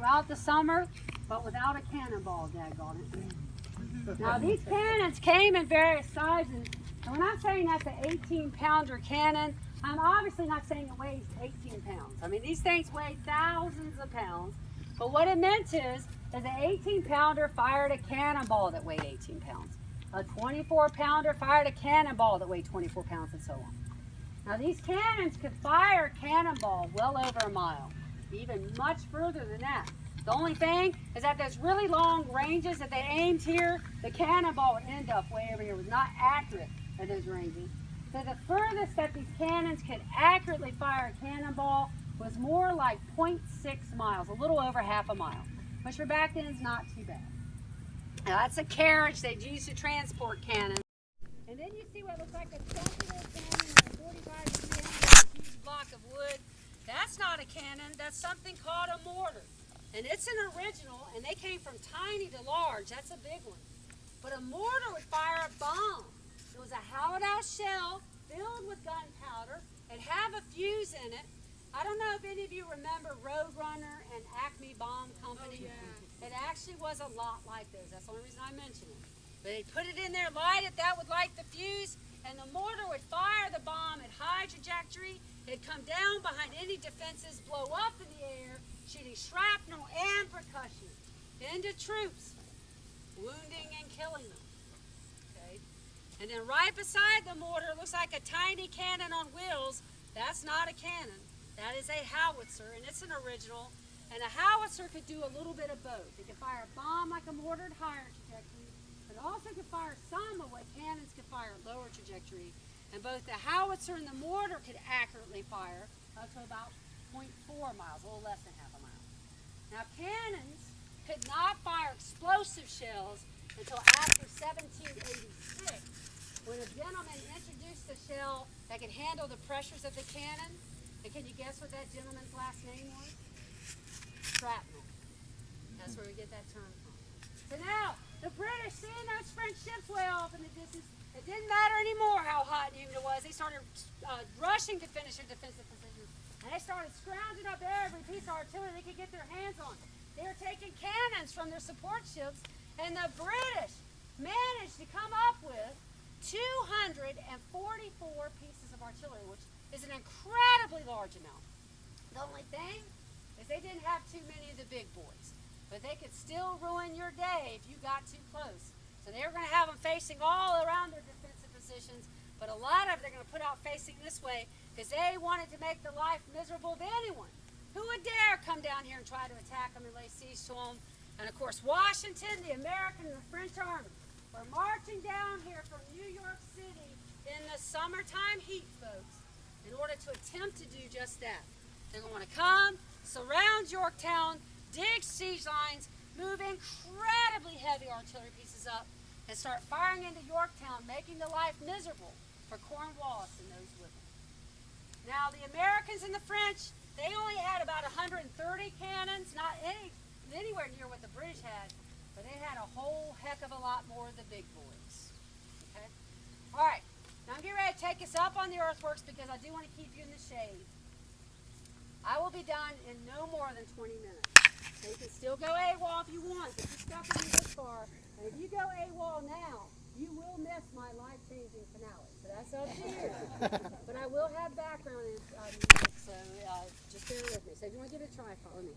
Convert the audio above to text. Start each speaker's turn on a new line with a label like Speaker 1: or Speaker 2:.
Speaker 1: throughout the summer, but without a cannonball, daggone it. Now these cannons came in various sizes, and when I'm saying that's an 18-pounder cannon, I'm obviously not saying it weighs 18 pounds. I mean, these things weigh thousands of pounds, but what it meant is an 18-pounder fired a cannonball that weighed 18 pounds. A 24-pounder fired a cannonball that weighed 24 pounds, and so on. Now these cannons could fire a cannonball well over a mile, even much further than that. The only thing is that those really long ranges that they aimed here, the cannonball would end up way over here. It was not accurate at those ranges. So the furthest that these cannons could accurately fire a cannonball was more like 0.6 miles, a little over half a mile, which for back then is not too bad. Now that's a carriage they'd use to transport cannons. And then you see what looks like a chunky little cannon with a 45-degree angle, a huge block of wood. That's not a cannon, that's something called a mortar. And it's an original, and they came from tiny to large. That's a big one. But a mortar would fire a bomb. It was a hollowed-out shell filled with gunpowder. It'd have a fuse in it. I don't know if any of you remember Roadrunner and Acme Bomb Company. Oh, yeah. It actually was a lot like those. That's the only reason I mention it. But they put it in there, light it, that would light the fuse, and the mortar would fire the bomb at high trajectory. It'd come down behind any defenses, blow up in the air, shooting shrapnel and percussion into troops, wounding and killing them. Okay? And then right beside the mortar looks like a tiny cannon on wheels. That's not a cannon. That is a howitzer, and it's an original. And a howitzer could do a little bit of both. It could fire a bomb like a mortar at higher trajectory, but it also could fire some of what cannons could fire at lower trajectory. And both the howitzer and the mortar could accurately fire up to about 0.4 miles, a little less than half a mile. Now cannons could not fire explosive shells until after 1786, when a gentleman introduced a shell that could handle the pressures of the cannon. And can you guess what that gentleman's last name was? Shrapnel. That's where we get that term from. So now, the British, seeing those French ships way off in the distance, it didn't matter anymore how hot and humid it was. They started rushing to finish their defensive positions. And they started scrounging up every piece of artillery they could get their hands on. They were taking cannons from their support ships, and the British managed to come up with 244 pieces of artillery, which is an incredibly large amount. The only thing is they didn't have too many of the big boys, but they could still ruin your day if you got too close. So they were going to have them facing all around their defensive positions, but a lot of it they're going to put out facing this way because they wanted to make the life miserable of anyone who would dare come down here and try to attack them and lay siege to them. And of course, Washington, the American and the French army were marching down here from New York City in the summertime heat, folks, in order to attempt to do just that. They're going to come, surround Yorktown, dig siege lines, move incredibly heavy artillery pieces up, and start firing into Yorktown, making the life miserable for Cornwallis and those with him. Now, the Americans and the French, they only had about 130 cannons, not anywhere near what the British had, but they had a whole heck of a lot more of the big boys. Okay? All right, now I'm getting ready to take us up on the earthworks because I do want to keep you in the shade. I will be done in no more than 20 minutes. So you can still go AWOL if you want, if you're stuck with me this far. And if you go AWOL now, you will miss my life-changing finale. So that's up to you. But I will have background music, so just bear with me. So if you want to give it a try, follow me.